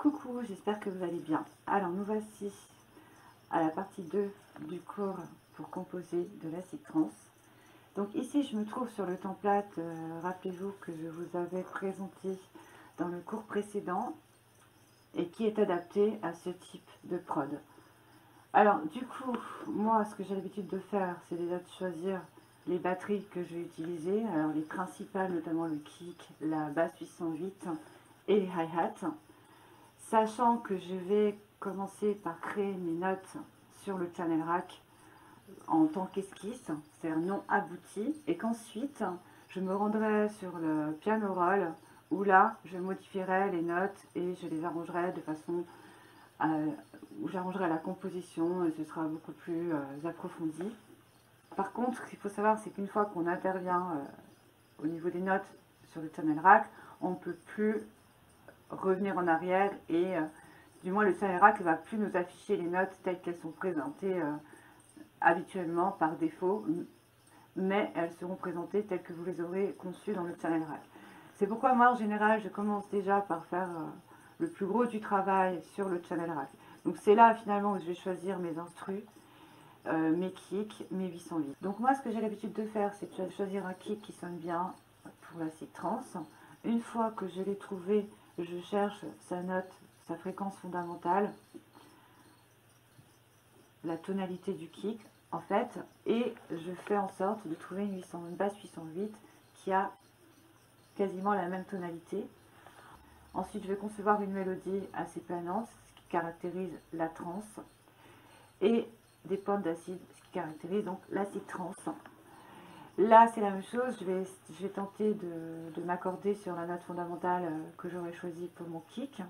Coucou, j'espère que vous allez bien. Alors nous voici à la partie 2 du cours pour composer de l'acide trans. Donc ici je me trouve sur le template, rappelez-vous que je vous avais présenté dans le cours précédent et qui est adapté à ce type de prod. Alors du coup, moi ce que j'ai l'habitude de faire, c'est déjà de choisir les batteries que je vais utiliser. Alors les principales, notamment le kick, la basse 808 et les hi-hats. Sachant que je vais commencer par créer mes notes sur le channel rack en tant qu'esquisse, c'est-à-dire non abouti, et qu'ensuite je me rendrai sur le piano roll où là je modifierai les notes et je les arrangerai de façon où j'arrangerai la composition et ce sera beaucoup plus approfondi. Par contre, ce qu'il faut savoir, c'est qu'une fois qu'on intervient au niveau des notes sur le channel rack, on ne peut plus revenir en arrière et du moins le channel rack ne va plus nous afficher les notes telles qu'elles sont présentées habituellement par défaut, mais elles seront présentées telles que vous les aurez conçues dans le channel rack. C'est pourquoi moi en général je commence déjà par faire le plus gros du travail sur le channel rack. Donc c'est là finalement où je vais choisir mes instrus, mes kicks, mes 808. Donc moi ce que j'ai l'habitude de faire, c'est de choisir un kick qui sonne bien pour l'acide trans. Une fois que je l'ai trouvé, je cherche sa note, sa fréquence fondamentale, la tonalité du kick en fait, et je fais en sorte de trouver une basse 808 qui a quasiment la même tonalité. Ensuite je vais concevoir une mélodie assez planante, ce qui caractérise la trance, et des pointes d'acide, ce qui caractérise donc l'acide trans. Là, c'est la même chose, je vais tenter de m'accorder sur la note fondamentale que j'aurais choisie pour mon kick.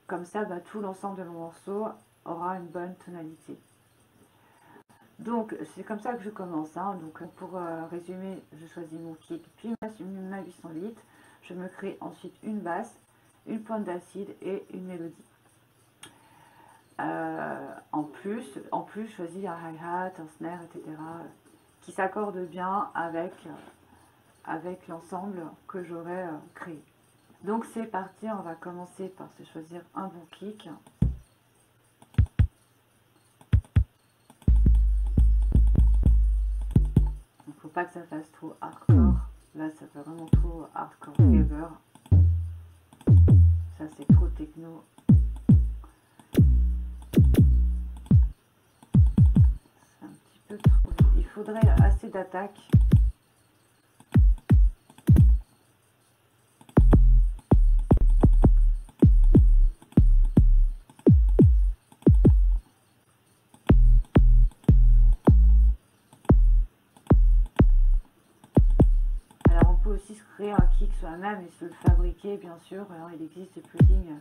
Comme ça, tout l'ensemble de mon morceau aura une bonne tonalité. Donc, c'est comme ça que je commence. Donc, pour résumer, je choisis mon kick, puis ma 808. Je me crée ensuite une basse, une pointe d'acide et une mélodie. En plus, je choisis un hi-hat, un snare, etc. qui s'accorde bien avec l'ensemble que j'aurais créé. Donc c'est parti, on va commencer par se choisir un bon kick. Il ne faut pas que ça fasse trop hardcore. Là ça fait vraiment trop hardcore ever. Ça c'est trop techno. C'est un petit peu trop. Il faudrait assez d'attaque. Aussi se créer un kick soi-même et se le fabriquer bien sûr. Alors il existe des plugins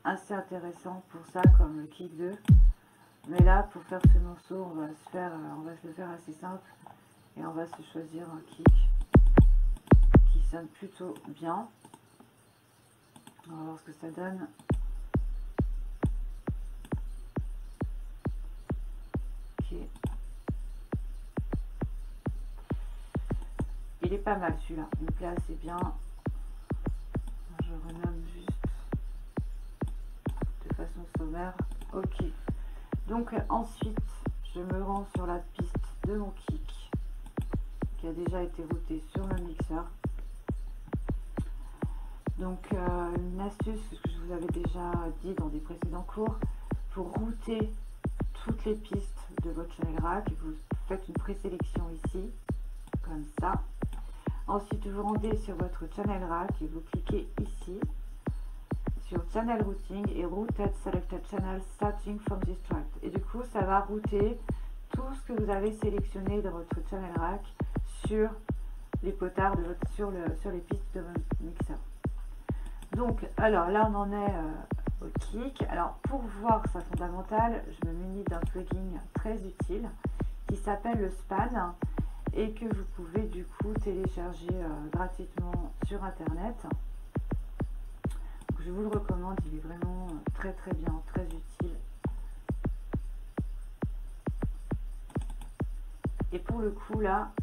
assez intéressants pour ça comme le kick 2, mais là pour faire ce morceau on va se le faire assez simple et on va se choisir un kick qui sonne plutôt bien. On va voir ce que ça donne. Ok. Il est pas mal celui-là, il me plaît assez bien. Je renomme juste de façon sommaire. Ok. Donc ensuite, je me rends sur la piste de mon kick qui a déjà été routée sur le mixeur. Donc une astuce que je vous avais déjà dit dans des précédents cours, pour router toutes les pistes de votre channel rack, vous faites une présélection ici, comme ça. Ensuite, vous rendez sur votre channel rack et vous cliquez ici sur Channel Routing et Routed Selected Channel Starting from this track. Et du coup, ça va router tout ce que vous avez sélectionné dans votre channel rack sur les potards sur les pistes de votre mixeur. Donc, alors là, on en est au kick. Alors, pour voir sa fondamentale, je me munis d'un plugin très utile qui s'appelle le Span, et que vous pouvez du coup télécharger gratuitement sur internet. Donc, je vous le recommande, il est vraiment très très bien, très utile. Et pour le coup là,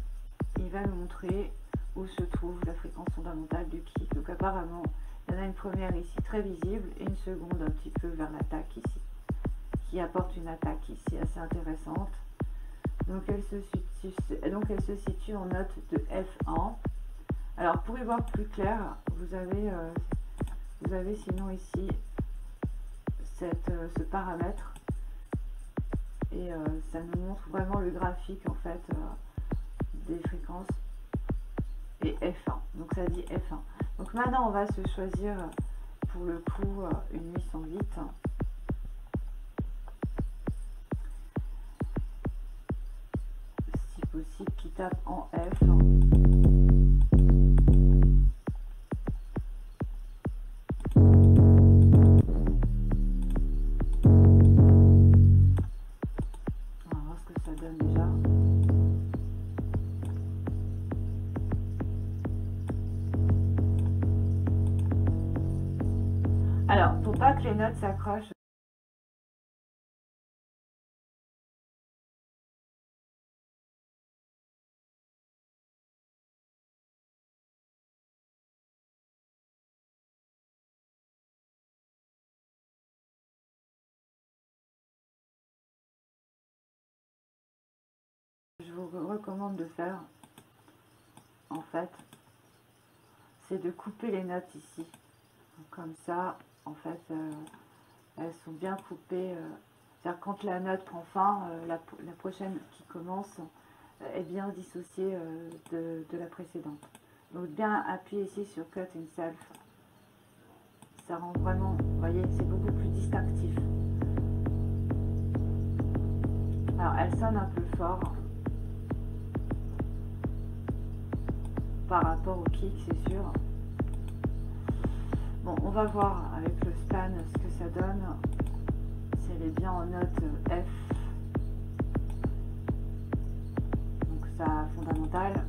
il va me montrer où se trouve la fréquence fondamentale du kick. Donc apparemment, Il y en a une première ici très visible et une seconde un petit peu vers l'attaque ici, qui apporte une attaque ici assez intéressante. Donc elle se situe en note de F1. Alors pour y voir plus clair, vous avez sinon ici ce paramètre et ça nous montre vraiment le graphique en fait des fréquences et F1. Donc ça dit F1. Donc maintenant on va se choisir pour le coup une 808. Si possible qui tape en F. Alors, pour pas que les notes s'accrochent, je vous recommande de faire, en fait, c'est de couper les notes ici. Comme ça, en fait, elles sont bien coupées. C'est-à-dire quand la note prend fin, la prochaine qui commence est bien dissociée de la précédente. Donc bien appuyer ici sur Cut in Self. Ça rend vraiment, vous voyez, c'est beaucoup plus distinctif. Alors elle sonne un peu fort par rapport au kick, c'est sûr. Bon, on va voir avec le span ce que ça donne. Si elle est bien en note F. Donc ça fondamental.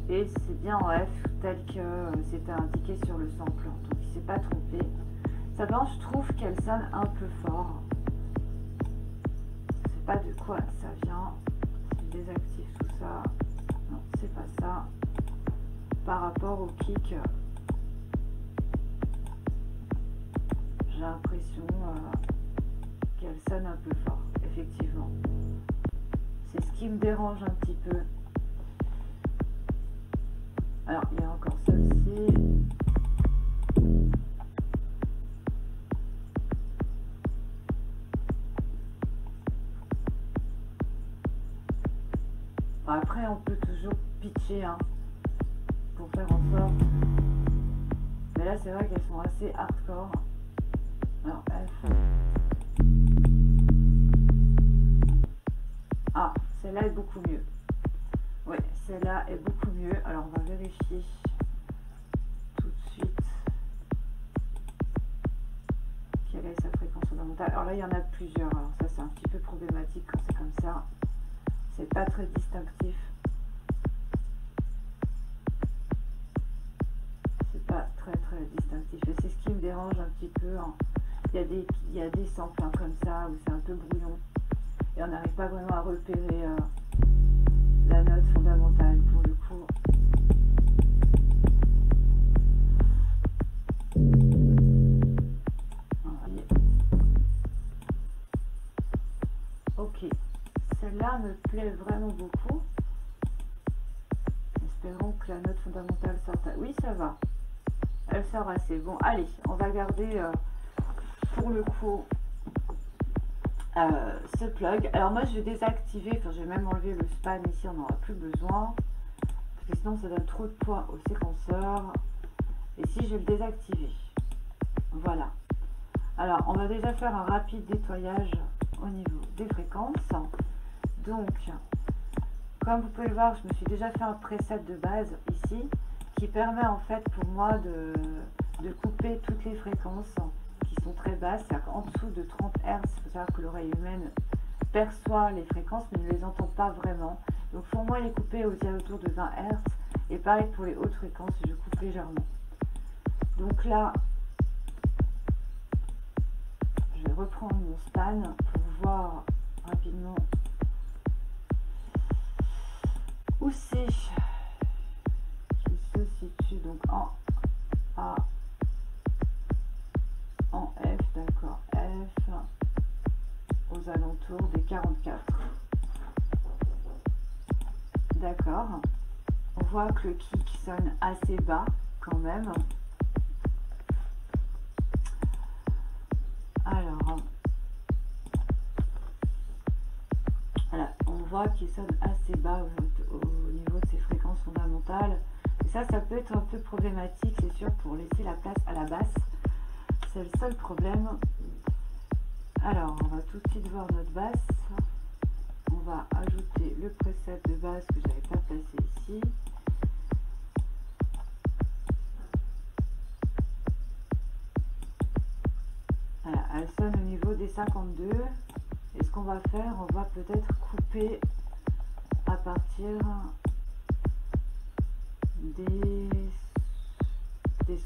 Et c'est bien en F tel que c'était indiqué sur le sample. Donc il ne s'est pas trompé. Cependant, je trouve qu'elle sonne un peu fort. Je ne sais pas de quoi ça vient. Si je désactive tout ça. Non, c'est pas ça. Par rapport au kick, j'ai l'impression qu'elle sonne un peu fort, effectivement. C'est ce qui me dérange un petit peu. Alors, il y a encore celle-ci. Bon, après, on peut toujours pitcher, hein, pour faire en sorte. Mais là, c'est vrai qu'elles sont assez hardcore. Alors, F. Ah, celle-là est beaucoup mieux. Oui, celle-là est beaucoup mieux. Alors, on va vérifier tout de suite quelle est sa fréquence fondamentale. Alors là, il y en a plusieurs. Alors ça, c'est un petit peu problématique quand c'est comme ça. C'est pas très distinctif. C'est pas très distinctif. Et c'est ce qui me dérange un petit peu. Hein. Il y a des samples hein, comme ça où c'est un peu brouillon. Et on n'arrive pas vraiment à repérer la note fondamentale pour le coup. Ok, celle-là me plaît vraiment beaucoup. Espérons que la note fondamentale sorte. Oui, ça va. Elle sort assez. Bon, allez, on va garder pour le coup ce plug. Alors moi, je vais désactiver, enfin, je vais même enlever le span ici, on n'en aura plus besoin. Parce que sinon, ça donne trop de poids au séquenceur. Et si je vais le désactiver. Voilà. Alors, on va déjà faire un rapide nettoyage au niveau des fréquences. Donc, comme vous pouvez le voir, je me suis déjà fait un preset de base ici qui permet en fait pour moi de couper toutes les fréquences qui sont très basses, c'est-à-dire qu'en dessous de 30 Hz, il faut savoir que l'oreille humaine perçoit les fréquences mais ne les entend pas vraiment. Donc pour moi, les couper aux alentours de 20 Hz et pareil pour les hautes fréquences, je coupe légèrement. Donc là, je vais reprendre mon span pour voir rapidement où c'est en A, en F, d'accord, F, aux alentours des 44. D'accord. On voit que le kick sonne assez bas quand même. Alors, voilà, on voit qu'il sonne assez bas au niveau de ses fréquences fondamentales. Et ça peut être un peu problématique, c'est sûr, pour laisser la place à la basse. C'est le seul problème. Alors, on va tout de suite voir notre basse. On va ajouter le preset de basse que j'avais pas placé ici. Voilà, elle sonne au niveau des 52. Et ce qu'on va faire, on va peut-être couper à partir des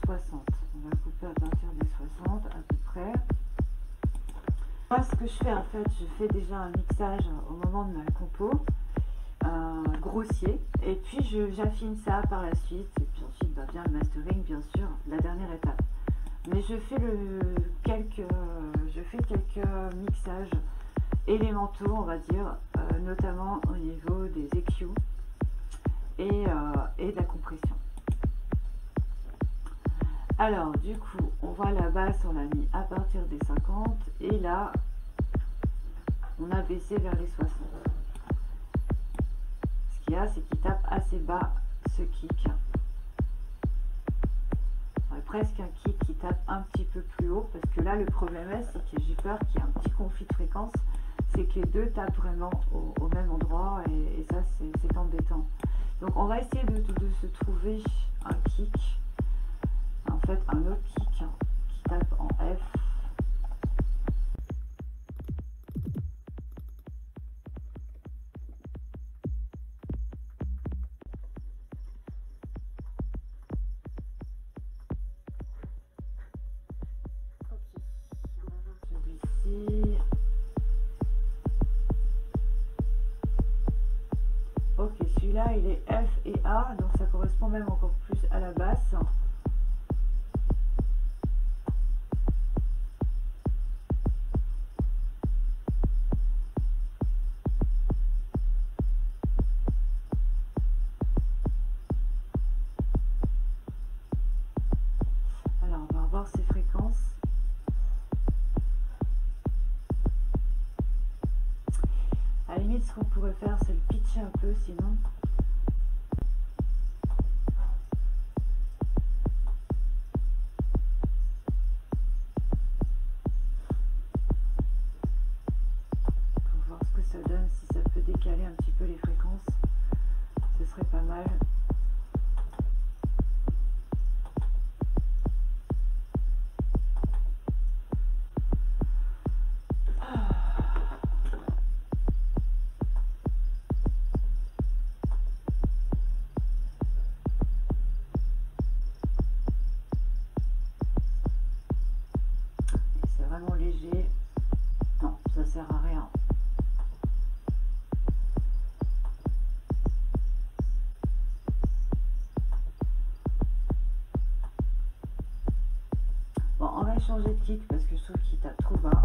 60. On va couper à partir des 60 à peu près. Moi, ce que je fais en fait, je fais déjà un mixage au moment de ma compo, grossier, et puis j'affine ça par la suite, et puis ensuite vient le mastering, bien sûr, la dernière étape. Mais je fais quelques mixages élémentaux, on va dire, notamment au niveau des EQ et de la compression. Alors, du coup, on voit la basse, on l'a mis à partir des 50, et là, on a baissé vers les 60. Ce qu'il y a, c'est qu'il tape assez bas ce kick. Presque un kick qui tape un petit peu plus haut, parce que là, le problème est, c'est que j'ai peur qu'il y ait un petit conflit de fréquence, c'est que les deux tapent vraiment au même endroit, et ça, c'est embêtant. Donc, on va essayer de se trouver un kick. En fait, un autre kick qui tape en F. Celui-ci. Ok, celui-là, il est F et A, donc ça correspond même encore plus à la basse. Ces fréquences. À la limite, ce qu'on pourrait faire, c'est le pitcher un peu, sinon. Pour voir ce que ça donne, si ça peut décaler un petit peu les fréquences, ce serait pas mal. Léger, non, ça sert à rien. Bon, on va changer de kick parce que je trouve qu'il tape trop bas.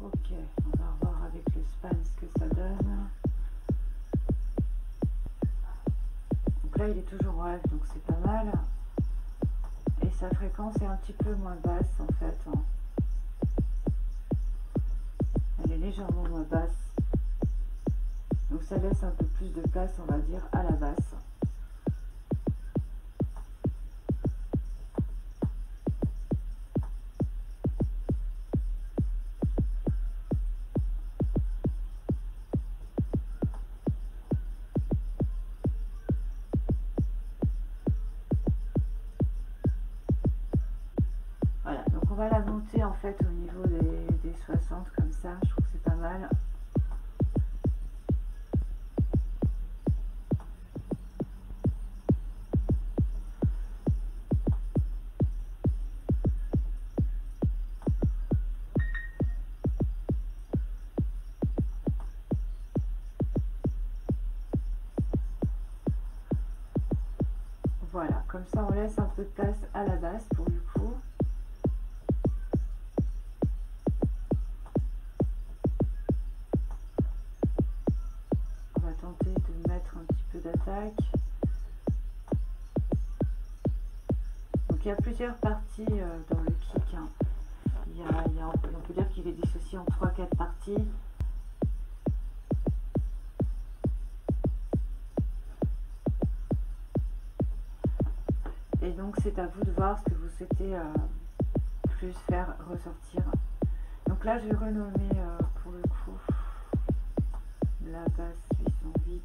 Ok, on va revoir avec le span ce que ça donne. Donc là, il est toujours en F, donc c'est pas mal. Et sa fréquence est un petit peu moins basse en fait. Elle est légèrement moins basse. Donc ça laisse un peu plus de place, on va dire, à la basse. fait au niveau des 60 comme ça, je trouve que c'est pas mal. Voilà, comme ça on laisse un peu de place à la base pour du coup. On va tenter de mettre un petit peu d'attaque. Donc il y a plusieurs parties dans le kick. Hein. On peut dire qu'il est dissocié en 3-4 parties. Et donc c'est à vous de voir ce que vous souhaitez plus faire ressortir. Donc là je vais renommer pour le coup la basse 808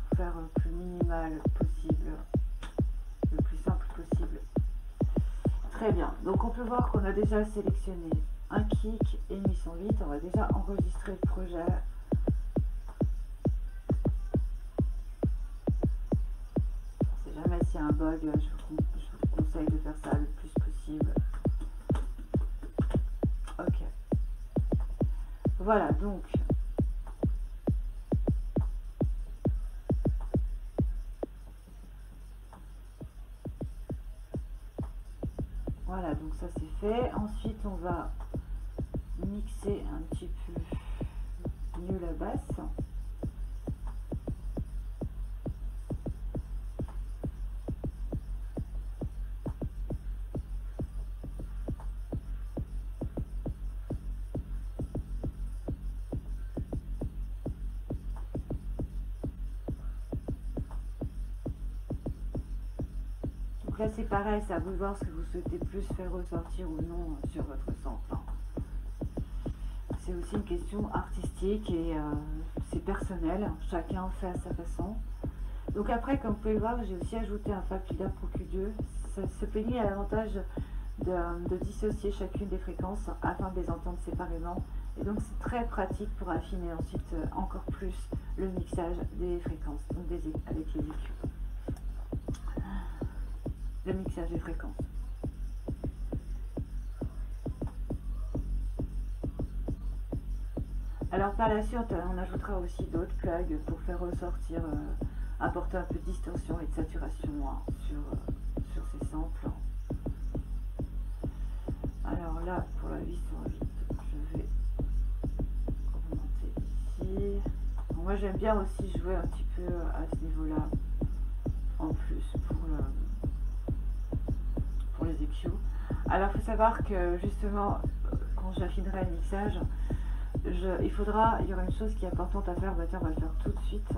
pour faire le plus minimal possible, le plus simple possible. Très bien, donc on peut voir qu'on a déjà sélectionné un kick et une 808, on va déjà enregistrer le projet. Si jamais s'il y a un bug, je vous conseille de faire ça le plus possible. Ok. Voilà, donc voilà, donc ça c'est fait. Ensuite, on va mixer un petit peu mieux la basse. Donc là c'est pareil, c'est à vous de voir ce que vous souhaitez plus faire ressortir ou non sur votre sample. C'est aussi une question artistique et c'est personnel, chacun fait à sa façon. Donc après, comme vous pouvez le voir, j'ai aussi ajouté un Fab Filter Pro Q2. Ce plugin a l'avantage de dissocier chacune des fréquences afin de les entendre séparément. Et donc c'est très pratique pour affiner ensuite encore plus le mixage des fréquences, donc avec les EQ. Le mixage des fréquences. Alors par la suite, on ajoutera aussi d'autres plugs pour faire ressortir, apporter un peu de distorsion et de saturation sur ces samples. Alors là, pour la 808, je vais remonter ici. Bon, moi j'aime bien aussi jouer un petit peu à ce niveau-là, en plus pour les EQ. Alors il faut savoir que justement, quand j'affinerai le mixage, il y aura une chose qui est importante à faire, on va le faire tout de suite.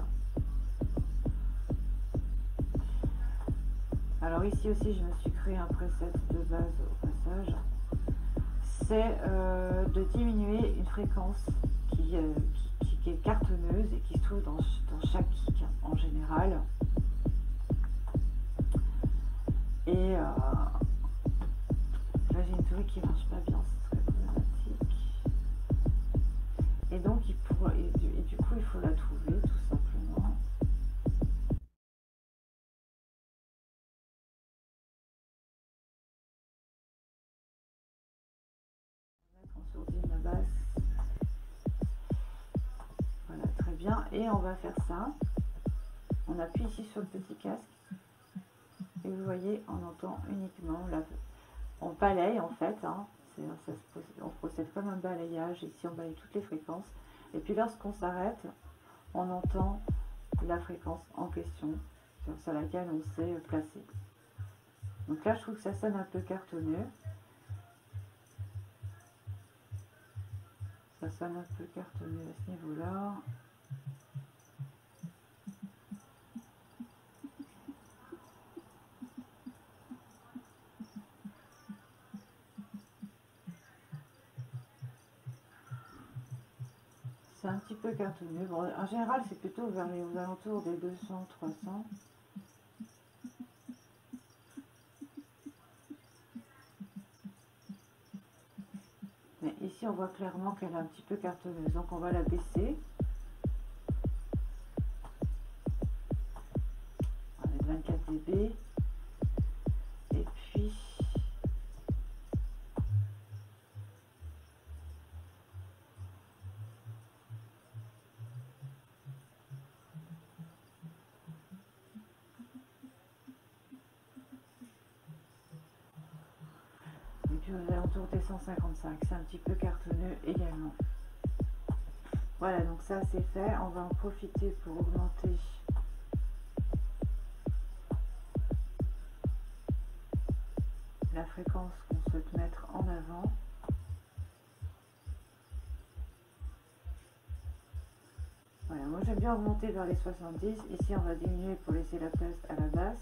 Alors ici aussi je me suis créé un preset de base au passage, c'est de diminuer une fréquence qui est cartonneuse et qui se trouve dans chaque kick en général. Et là j'ai une souris qui ne marche pas bien, c'est très problématique. Et donc du coup il faut la trouver tout simplement. Mettre en sourdine la basse. Voilà, très bien. Et on va faire ça. On appuie ici sur le petit casque. Et vous voyez, on entend uniquement on balaye en fait. Hein. On procède comme un balayage. Ici, on balaye toutes les fréquences. Et puis lorsqu'on s'arrête, on entend la fréquence en question sur laquelle on s'est placé. Donc là, je trouve que ça sonne un peu cartonneux. Ça sonne un peu cartonneux à ce niveau-là. C'est un petit peu cartonneux. Bon, en général, c'est plutôt aux alentours des 200-300. Mais ici, on voit clairement qu'elle est un petit peu cartonneuse. Donc, on va la baisser. On va mettre 24 dB. Et puis... Et puis aux alentours des 155. C'est un petit peu cartonneux également. Voilà, donc ça c'est fait. On va en profiter pour augmenter la fréquence qu'on souhaite mettre en avant. Voilà, moi j'aime bien augmenter vers les 70. Ici on va diminuer pour laisser la place à la basse.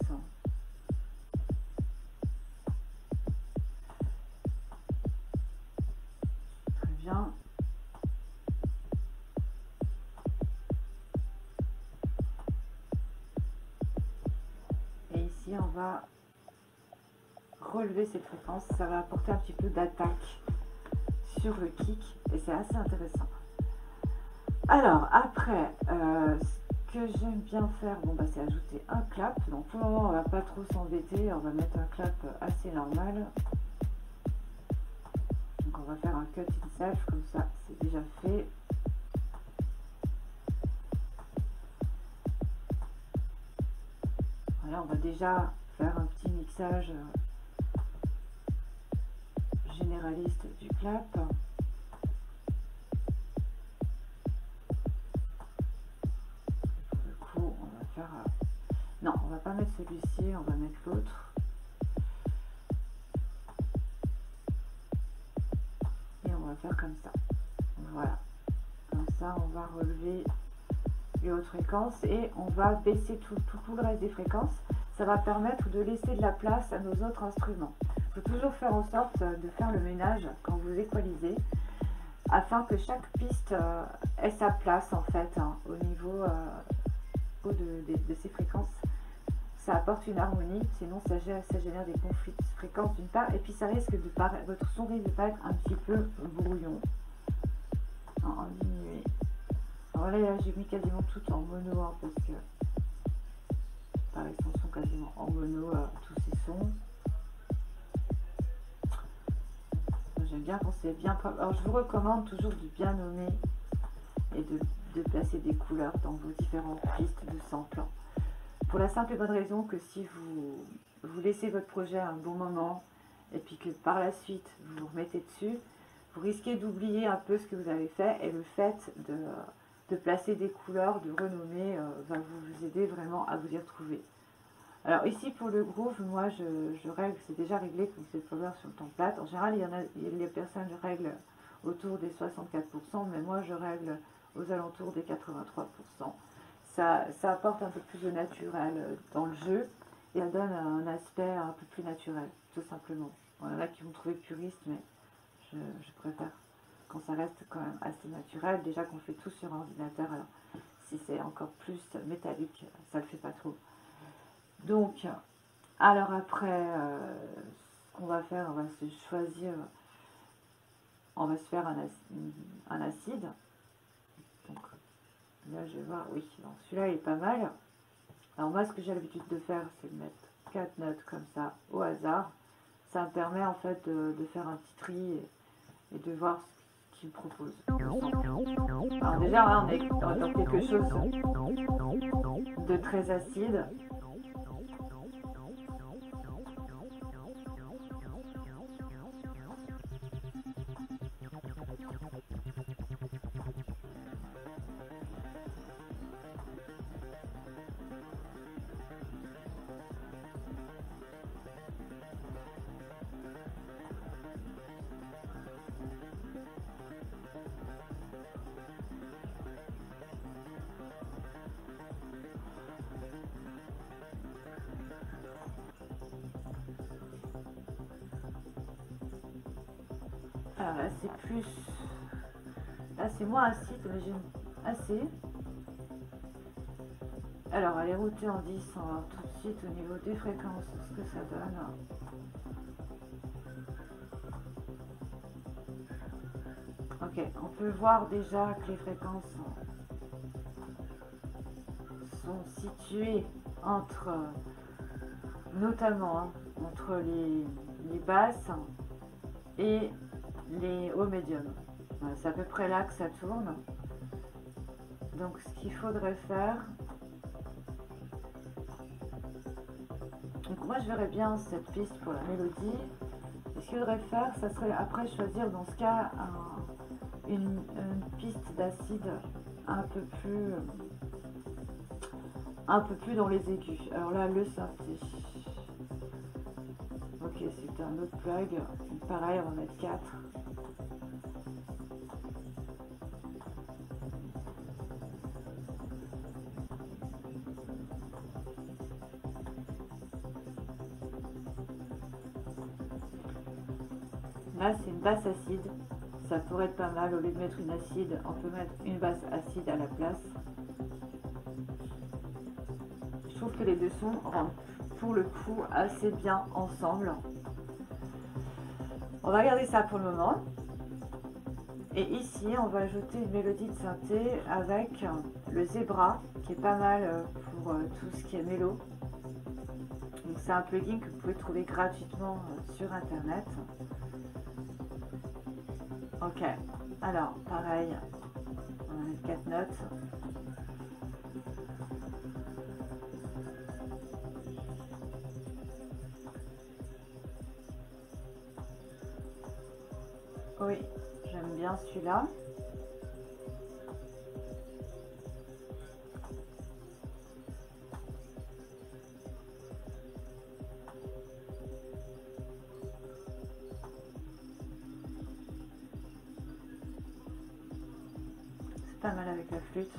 Très bien. Et ici on va relever cette fréquence. Ça va apporter un petit peu d'attaque sur le kick et c'est assez intéressant. Alors après, ce que j'aime bien faire, bon bah c'est ajouter un clap. Donc pour le moment on va pas trop s'embêter, on va mettre un clap assez normal. Donc on va faire un cut in self, comme ça c'est déjà fait. Voilà, on va déjà faire un petit mixage généraliste du clap. Non, on va pas mettre celui-ci, on va mettre l'autre. Et on va faire comme ça. Voilà. Comme ça, on va relever les hautes fréquences et on va baisser tout le reste des fréquences. Ça va permettre de laisser de la place à nos autres instruments. Il faut toujours faire en sorte de faire le ménage quand vous équalisez, afin que chaque piste ait sa place en fait, hein, au niveau de ces fréquences. Ça apporte une harmonie, sinon ça génère des conflits de fréquences d'une part, et puis ça risque de paraître, votre son risque de paraître un petit peu brouillon. En diminuer. Alors là j'ai mis quasiment tout en mono, hein, parce que par extension quasiment en mono tous ces sons. J'aime bien quand c'est bien. Alors je vous recommande toujours de bien nommer et de placer des couleurs dans vos différentes pistes de samples. Pour la simple et bonne raison que si vous laissez votre projet un bon moment et puis que par la suite vous vous remettez dessus, vous risquez d'oublier un peu ce que vous avez fait, et le fait de placer des couleurs, de renommer, va vous aider vraiment à vous y retrouver. Alors ici pour le groove, moi je règle, c'est déjà réglé comme c'est power sur le template. En général les personnes règlent autour des 64%, mais moi je règle aux alentours des 83%. Ça apporte un peu plus de naturel dans le jeu et ça donne un aspect un peu plus naturel, tout simplement. Il y en a qui vont trouver puriste, mais je préfère quand ça reste quand même assez naturel. Déjà qu'on fait tout sur ordinateur, alors si c'est encore plus métallique, ça le fait pas trop. Donc, alors après, ce qu'on va faire, on va se choisir, on va se faire un acide. Donc là, je vais voir, oui, celui-là il est pas mal. Alors moi, ce que j'ai l'habitude de faire, c'est de mettre 4 notes comme ça au hasard. Ça me permet en fait de faire un petit tri et de voir ce qu'il me propose. Alors déjà, là, on est dans quelque chose de très acide. Alors là c'est plus, là c'est moins acide, mais j'aime assez. Alors aller router en 10, on va voir tout de suite au niveau des fréquences ce que ça donne. Ok, on peut voir déjà que les fréquences sont situées entre, notamment, hein, entre les basses et les hauts médiums. Voilà, c'est à peu près là que ça tourne. Donc ce qu'il faudrait faire... Donc moi je verrais bien cette piste pour la mélodie. Et ce qu'il faudrait faire, ça serait après choisir dans ce cas une piste d'acide un peu plus dans les aigus. Alors là, le synthé. Ok, c'est un autre plug. Pareil, on va mettre 4. Là, c'est une basse acide. Ça pourrait être pas mal. Au lieu de mettre une acide, on peut mettre une basse acide à la place. Je trouve que les deux sons rentrent pour le coup assez bien ensemble. On va garder ça pour le moment. Et ici, on va ajouter une mélodie de synthé avec le Zebra, qui est pas mal pour tout ce qui est mélo. Donc c'est un plugin que vous pouvez trouver gratuitement sur internet. Ok, alors pareil, on va mettre 4 notes. Oui, j'aime bien celui-là. C'est pas mal avec la flûte.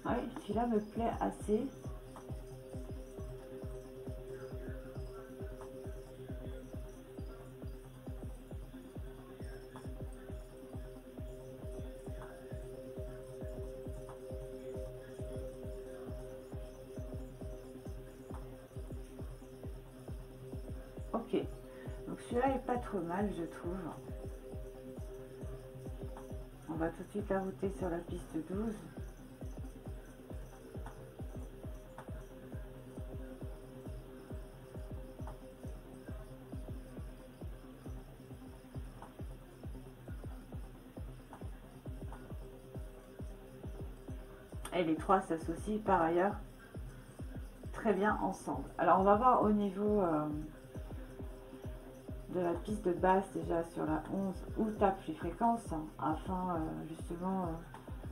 Ah oui, celui-là me plaît assez. Ok, donc celui-là est pas trop mal, je trouve. On va tout de suite l'ajouter sur la piste 12. Et les trois s'associent par ailleurs très bien ensemble. Alors on va voir au niveau de la piste de basse déjà sur la 11 où tape les fréquences afin justement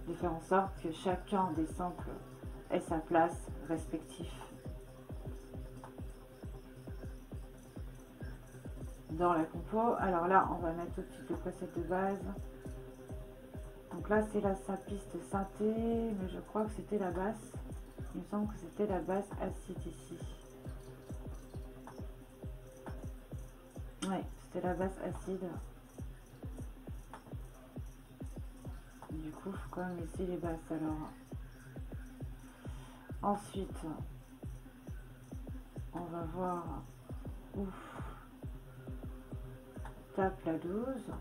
de faire en sorte que chacun des samples ait sa place respective dans la compo. Alors là on va mettre tout de suite le preset de base. Donc là c'est sa piste synthé, mais je crois que c'était la basse. Il me semble que c'était la basse acide ici. Oui, c'était la basse acide. Du coup, il faut quand même laisser les basses alors. Ensuite, on va voir où tape la 12.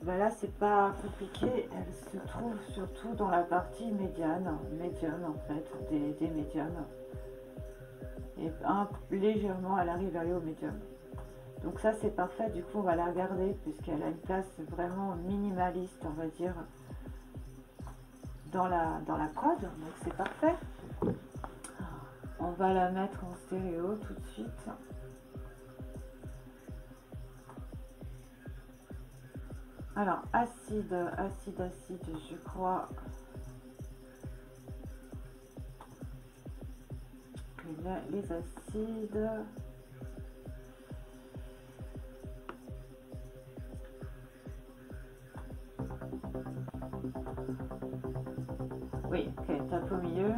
Ben là, c'est pas compliqué. Elle se trouve surtout dans la partie médium en fait, des médiums. Et légèrement, elle arrive à aller au médium. Donc ça, c'est parfait. Du coup, on va la garder puisqu'elle a une place vraiment minimaliste, on va dire, dans la prod. Donc c'est parfait. On va la mettre en stéréo tout de suite. Alors, acide, je crois que là, les acides... Oui, ok, tape au milieu.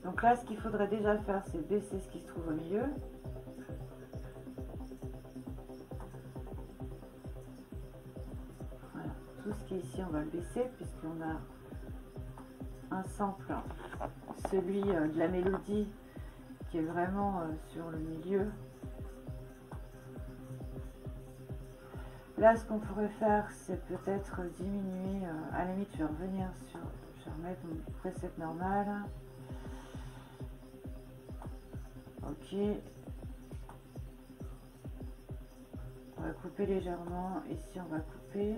Donc là, ce qu'il faudrait déjà faire, c'est baisser ce qui se trouve au milieu. Voilà, tout ce qui est ici, on va le baisser puisqu'on a un sample, celui de la mélodie, qui est vraiment sur le milieu. Là, ce qu'on pourrait faire, c'est peut-être diminuer. À la limite, je vais revenir sur. Je vais remettre mon preset normal. Ok. On va couper légèrement. Ici, on va couper.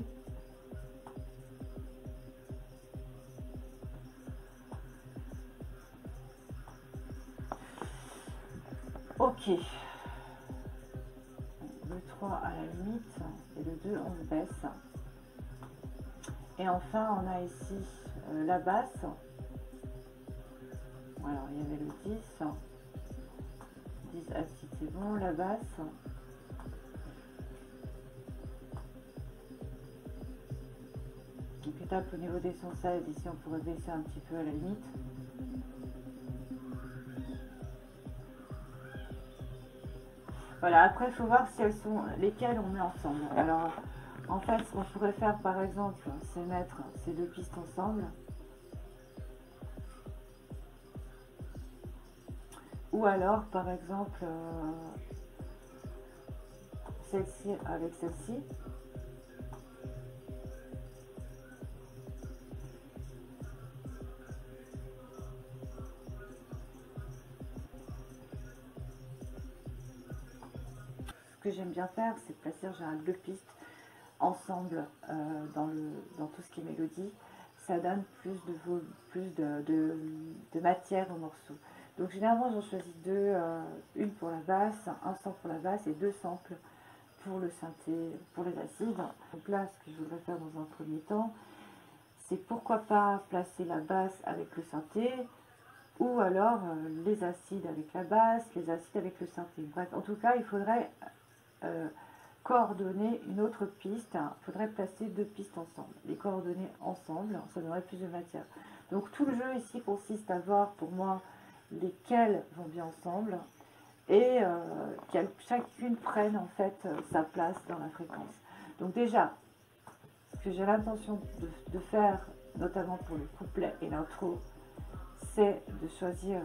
Ok. Le 3 à la limite. Et le 2, on le baisse. Et enfin, on a ici la basse. Alors, il y avait le 10. 10 acide, c'est bon. La basse. Donc, étape au niveau des sons, ici, on pourrait baisser un petit peu à la limite. Voilà, après, il faut voir si elles sont lesquelles on met ensemble. Alors, en fait, ce qu'on pourrait faire, par exemple, c'est mettre ces deux pistes ensemble. Ou alors, par exemple, celle-ci avec celle-ci. Ce que j'aime bien faire, c'est placer en général deux pistes ensemble dans tout ce qui est mélodie. Ça donne plus de matière au morceau. Donc généralement j'en choisis deux, une pour la basse, un sample pour la basse et deux samples pour le synthé, pour les acides. Donc là, ce que je voudrais faire dans un premier temps, c'est pourquoi pas placer la basse avec le synthé, ou alors les acides avec la basse, les acides avec le synthé. Bref, en tout cas, il faudrait coordonner une autre piste. Il faudrait placer deux pistes ensemble. Les coordonner ensemble, ça donnerait plus de matière. Donc tout le jeu ici consiste à voir pour moi lesquelles vont bien ensemble et qu'elles chacune prenne en fait sa place dans la fréquence. Donc déjà, ce que j'ai l'intention de faire, notamment pour le couplet et l'intro, c'est de choisir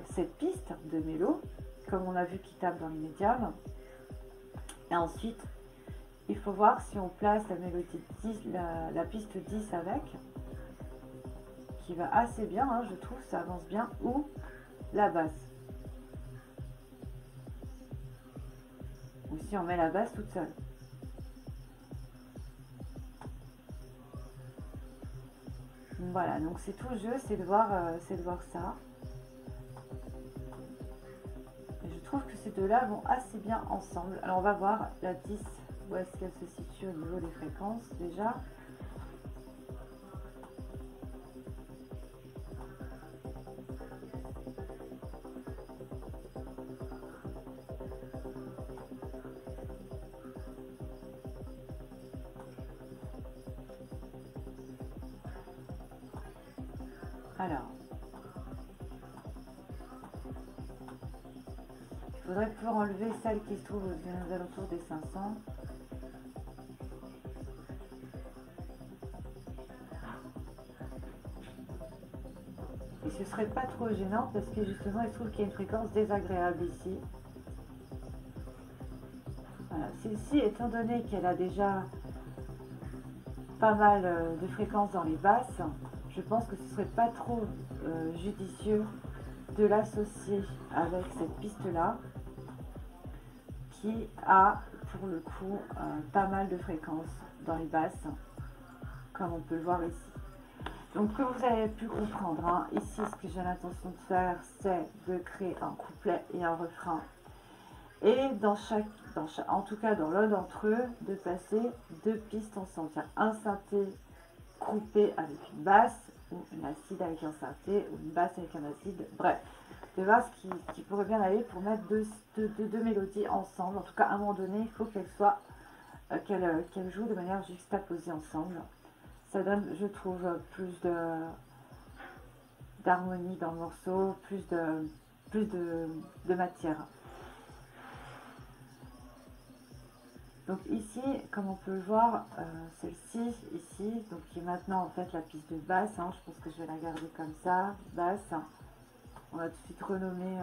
cette piste de mélo, comme on a vu qui tape dans les médiums. Et ensuite, il faut voir si on place la mélodie 10, la piste 10 avec, qui va assez bien, hein, je trouve, ça avance bien, ou la basse. Ou si on met la basse toute seule. Voilà, donc c'est tout le jeu, c'est de voir ça. Et je trouve que ces deux-là vont assez bien ensemble. Alors on va voir la 10, où est-ce qu'elle se situe au niveau des fréquences déjà. Alors, il faudrait pouvoir enlever celle qui se trouve aux alentours des 500. Et ce serait pas trop gênant parce que justement il se trouve qu'il y a une fréquence désagréable ici. Voilà. Celle-ci, étant donné qu'elle a déjà pas mal de fréquences dans les basses, je pense que ce serait pas trop judicieux de l'associer avec cette piste-là qui a pour le coup pas mal de fréquences dans les basses, comme on peut le voir ici. Donc comme vous avez pu comprendre, hein, ici ce que j'ai l'intention de faire, c'est de créer un couplet et un refrain. Et en tout cas dans l'un d'entre eux, de placer deux pistes ensemble. Un synthé groupé avec une basse, ou une acide avec un synthé, ou une basse avec un acide, bref. De voir ce qui pourrait bien aller pour mettre deux mélodies ensemble. En tout cas, à un moment donné, il faut qu'elles jouent de manière juxtaposée ensemble. Ça donne, je trouve, plus d'harmonie dans le morceau, plus de matière. Donc ici, comme on peut le voir, celle-ci, ici, donc qui est maintenant en fait la piste de basse, hein, je pense que je vais la garder comme ça, basse. On va tout de suite renommer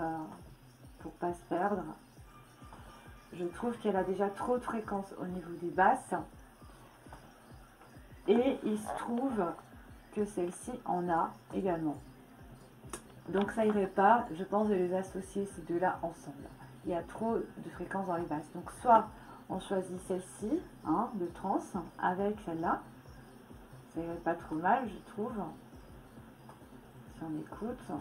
pour pas se perdre. Je trouve qu'elle a déjà trop de fréquences au niveau des basses. Et il se trouve que celle-ci en a également. Donc ça irait pas, je pense, de les associer ces deux-là ensemble. Il y a trop de fréquences dans les basses. Donc soit on choisit celle-ci, hein, de trans, avec celle-là. Ça irait pas trop mal, je trouve. Si on écoute.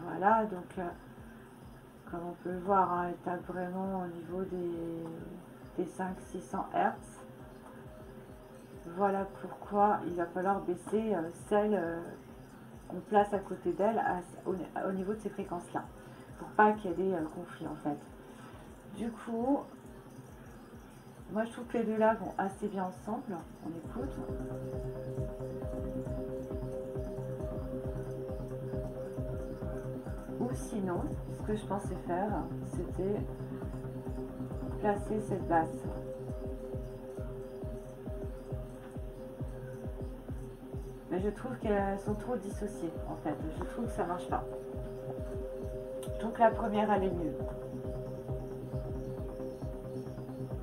Voilà, donc comme on peut le voir, hein, elle tape vraiment au niveau des 500-600 Hz. Voilà pourquoi il va falloir baisser celle qu'on place à côté d'elle au niveau de ces fréquences-là, pour pas qu'il y ait des conflits en fait. Du coup, moi je trouve que les deux-là vont assez bien ensemble. On écoute. Ou sinon, ce que je pensais faire, c'était placer cette basse. Mais je trouve qu'elles sont trop dissociées en fait. Je trouve que ça marche pas. Donc la première elle est mieux.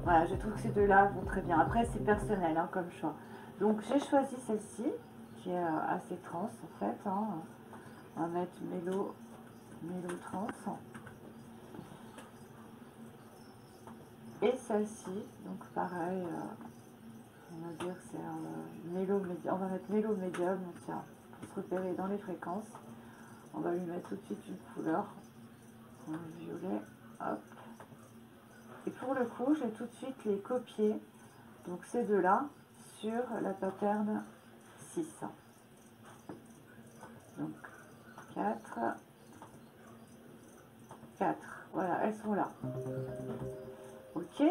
Voilà, je trouve que ces deux-là vont très bien. Après c'est personnel hein, comme choix. Donc j'ai choisi celle-ci qui est assez trans en fait. Hein. On va mettre mélo trans. Et celle-ci, donc pareil. On va dire que c'est un mélo médium. On va mettre mélo médium, tiens, pour se repérer dans les fréquences. On va lui mettre tout de suite une couleur. Un violet, hop. Et pour le coup, je vais tout de suite les copier, donc ces deux-là, sur la pattern 6. Donc 4, 4. Voilà, elles sont là. Ok.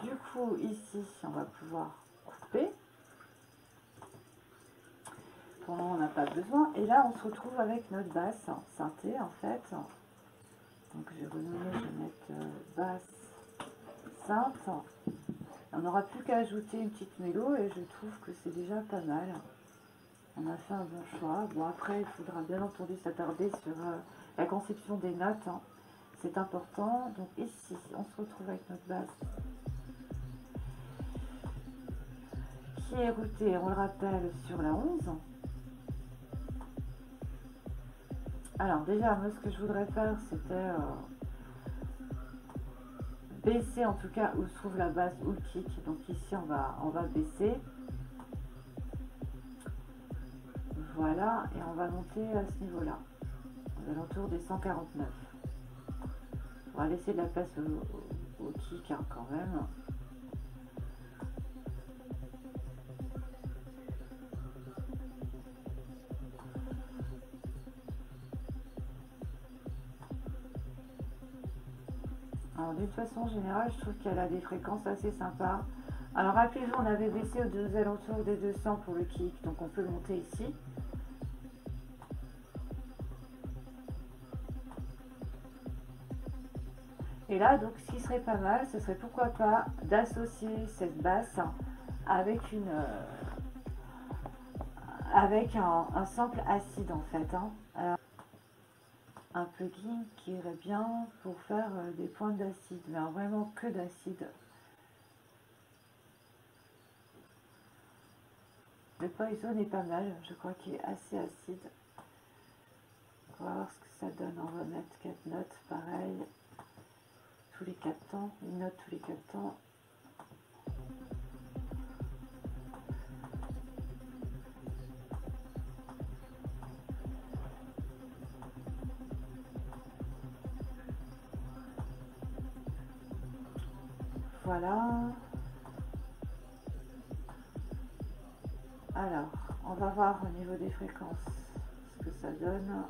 Du coup, ici, on va pouvoir couper. Pour le moment, on n'a pas besoin. Et là, on se retrouve avec notre basse synthé, en fait. Donc, je vais renommer, je vais mettre basse synth. On n'aura plus qu'à ajouter une petite mélo et je trouve que c'est déjà pas mal. On a fait un bon choix. Bon, après, il faudra bien entendu s'attarder sur la conception des notes. Hein. C'est important. Donc, ici, on se retrouve avec notre basse qui est routée, on le rappelle, sur la 11. Alors déjà, moi ce que je voudrais faire, c'était baisser en tout cas où se trouve la basse ou le kick. Donc ici, on va baisser. Voilà, et on va monter à ce niveau-là, aux alentours des 149. On va laisser de la place au kick hein, quand même. Alors d'une façon générale, je trouve qu'elle a des fréquences assez sympas. Alors rappelez-vous, on avait baissé aux alentours des 200 pour le kick, donc on peut le monter ici. Et là, donc ce qui serait pas mal, ce serait pourquoi pas d'associer cette basse avec un sample acide en fait. Hein. Alors, un plugin qui irait bien pour faire des pointes d'acide, mais alors vraiment que d'acide. Le Poison est pas mal, je crois qu'il est assez acide. On va voir ce que ça donne. On va mettre 4 notes, pareil, tous les 4 temps, une note tous les 4 temps. Voilà. Alors, on va voir au niveau des fréquences ce que ça donne.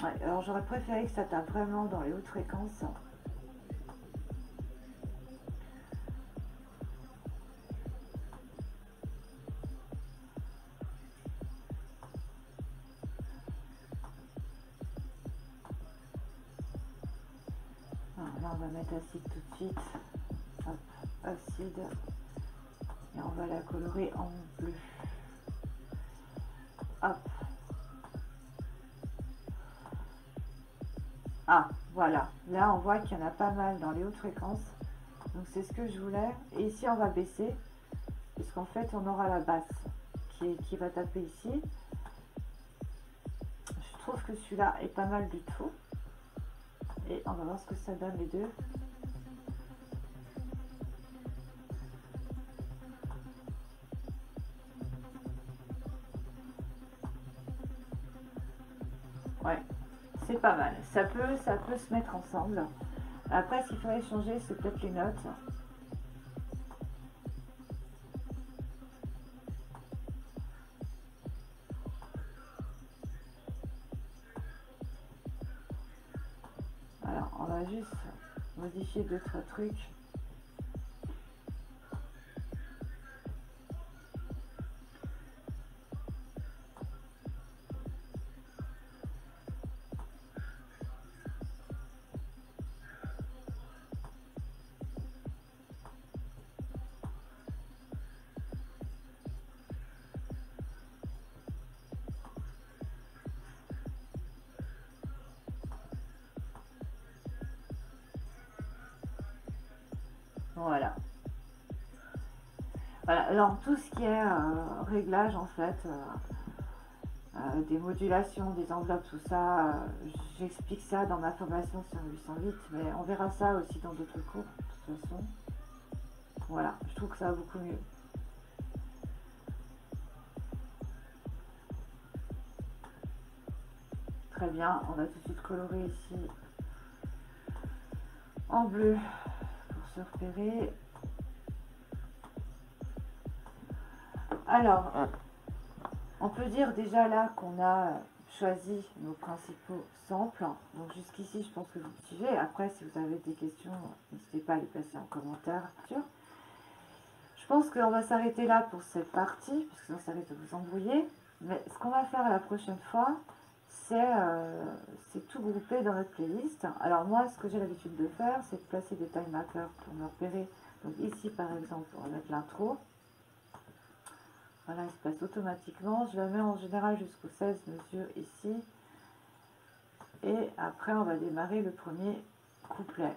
Ouais, alors j'aurais préféré que ça tape vraiment dans les hautes fréquences. Alors là, on va mettre acide tout de suite. Hop, acide. Et on va la colorer en bleu. Hop. Ah, voilà. Là, on voit qu'il y en a pas mal dans les hautes fréquences. Donc, c'est ce que je voulais. Et ici, on va baisser. Puisqu'en fait, on aura la basse qui va taper ici. Je trouve que celui-là est pas mal du tout. Et on va voir ce que ça donne les deux. Ouais, c'est pas mal. Ça peut se mettre ensemble. Après, ce qu'il faudrait changer, c'est peut-être les notes. Alors, on va juste modifier 2-3 trucs. Voilà. Voilà. Alors, tout ce qui est réglage, en fait, des modulations, des enveloppes, tout ça, j'explique ça dans ma formation sur 808, mais on verra ça aussi dans d'autres cours, de toute façon. Voilà, je trouve que ça va beaucoup mieux. Très bien, on va tout de suite colorer ici en bleu pour se repérer. Alors, on peut dire déjà là qu'on a choisi nos principaux samples. Donc jusqu'ici, je pense que vous suivez. Après, si vous avez des questions, n'hésitez pas à les placer en commentaire. Je pense qu'on va s'arrêter là pour cette partie, parce que sinon ça risque de vous embrouiller. Mais ce qu'on va faire la prochaine fois, c'est tout grouper dans notre playlist. Alors moi, ce que j'ai l'habitude de faire, c'est de placer des time markers pour me repérer. Donc ici, par exemple, on va mettre l'intro. Voilà, il se passe automatiquement. Je la mets en général jusqu'aux 16 mesures ici. Et après, on va démarrer le premier couplet.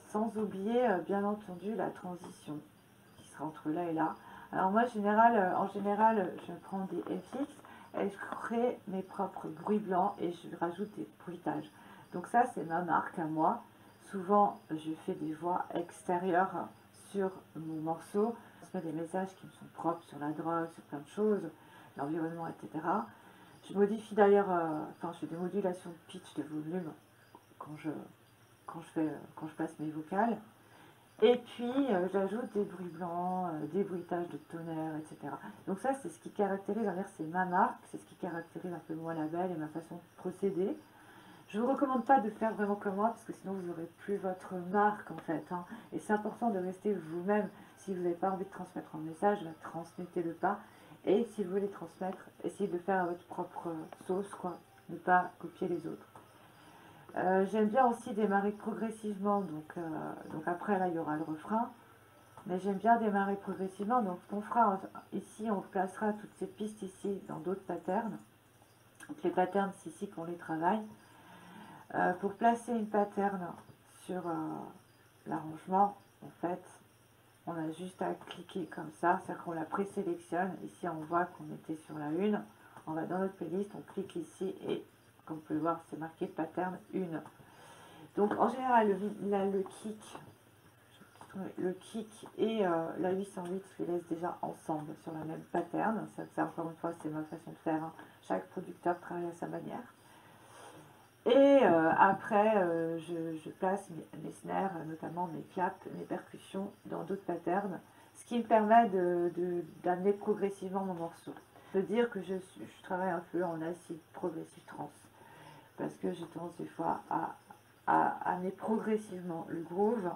Sans oublier, bien entendu, la transition qui sera entre là et là. Alors moi, en général, je prends des FX et je crée mes propres bruits blancs et je rajoute des bruitages. Donc ça, c'est ma marque à moi. Souvent, je fais des voix extérieures sur mon morceau. Je mets des messages qui me sont propres sur la drogue, sur plein de choses, l'environnement, etc. Je modifie d'ailleurs, je fais des modulations de pitch, de volume quand je passe mes vocales. Et puis, j'ajoute des bruits blancs, des bruitages de tonnerre, etc. Donc ça, c'est ce qui caractérise, c'est ma marque, c'est ce qui caractérise un peu mon label et ma façon de procéder. Je ne vous recommande pas de faire vraiment comme moi, parce que sinon vous n'aurez plus votre marque, en fait. Hein. Et c'est important de rester vous-même. Si vous n'avez pas envie de transmettre un message, transmettez-le pas. Et si vous voulez transmettre, essayez de faire à votre propre sauce, quoi. Ne pas copier les autres. J'aime bien aussi démarrer progressivement, donc après là il y aura le refrain, mais j'aime bien démarrer progressivement, donc on fera ici, on placera toutes ces pistes ici dans d'autres patterns, donc les patterns c'est ici qu'on les travaille. Pour placer une pattern sur l'arrangement, en fait, on a juste à cliquer comme ça, c'est-à-dire qu'on la présélectionne, ici on voit qu'on était sur la 1, on va dans notre playlist, on clique ici et comme vous pouvez voir, c'est marqué pattern 1. Donc en général, le kick et la 808, je les laisse déjà ensemble sur la même pattern. Ça encore une fois, c'est ma façon de faire. Hein. Chaque producteur travaille à sa manière. Et après, je place mes snares, notamment mes claps, mes percussions dans d'autres patterns, ce qui me permet d'amener progressivement mon morceau. Je peux dire que je travaille un peu en acide progressif trans, parce que j'ai tendance des fois à amener progressivement le groove.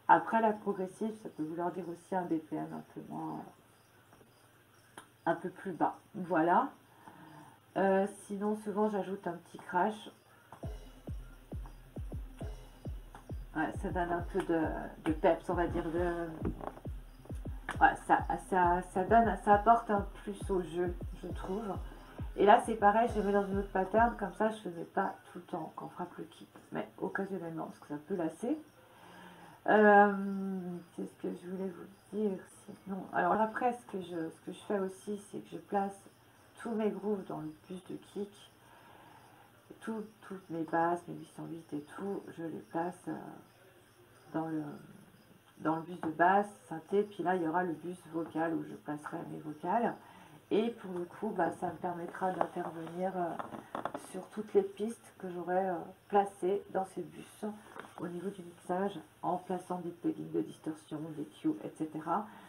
Après la progressive, ça peut vouloir dire aussi un BPM un peu moins, un peu plus bas. Voilà. Sinon, souvent j'ajoute un petit crash. Ouais, ça donne un peu de peps, on va dire. Ouais, ça apporte un plus au jeu, je trouve. Et là, c'est pareil, je le mets dans une autre pattern, comme ça, je ne mets pas tout le temps quand on frappe le kick, mais occasionnellement, parce que ça peut lasser. Qu'est-ce que je voulais vous dire sinon? Alors après, ce que je fais aussi, c'est que je place tous mes grooves dans le bus de kick. Toutes mes basses, mes 808 et tout, je les place dans le bus de basse, synthé, puis là il y aura le bus vocal où je placerai mes vocales. Et pour le coup, ça me permettra d'intervenir sur toutes les pistes que j'aurai placées dans ces bus au niveau du mixage, en plaçant des plugins de distorsion, des cues, etc.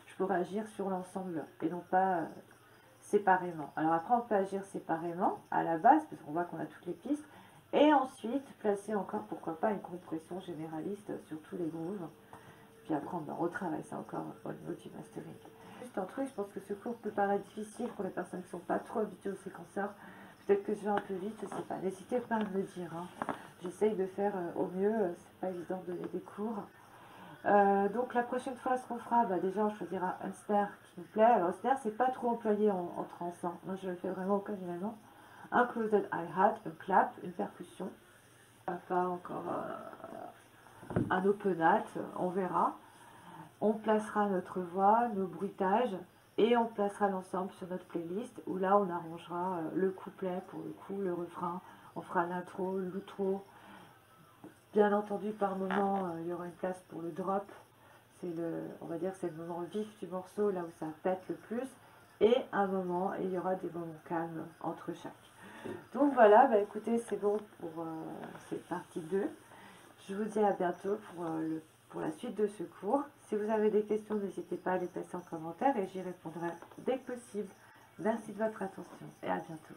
Je pourrais agir sur l'ensemble et non pas séparément. Alors après, on peut agir séparément à la base, parce qu'on voit qu'on a toutes les pistes, et ensuite placer encore, pourquoi pas, une compression généraliste sur tous les grooves. Puis après, on retravaille ça encore au niveau du mastering. Juste un truc, je pense que ce cours peut paraître difficile pour les personnes qui ne sont pas trop habituées au séquenceur. Peut-être que je vais un peu vite, je sais pas. N'hésitez pas à me le dire. Hein. J'essaye de faire au mieux, c'est pas évident de donner des cours. Donc la prochaine fois, ce qu'on fera, déjà on choisira un snare qui nous plaît. Alors le snare, c'est pas trop employé en trance. Hein. Moi, je le fais vraiment occasionnellement. Un closed hi-hat, un clap, une percussion. Pas encore un open hat, on verra. On placera notre voix, nos bruitages, et on placera l'ensemble sur notre playlist, où là on arrangera le couplet pour le coup, le refrain, on fera l'intro, l'outro. Bien entendu, par moment, il y aura une place pour le drop, on va dire c'est le moment vif du morceau, là où ça pète le plus, et un moment, et il y aura des moments calmes entre chaque. Donc voilà, écoutez, c'est bon pour cette partie 2. Je vous dis à bientôt pour la suite de ce cours. Si vous avez des questions, n'hésitez pas à les passer en commentaire et j'y répondrai dès que possible. Merci de votre attention et à bientôt.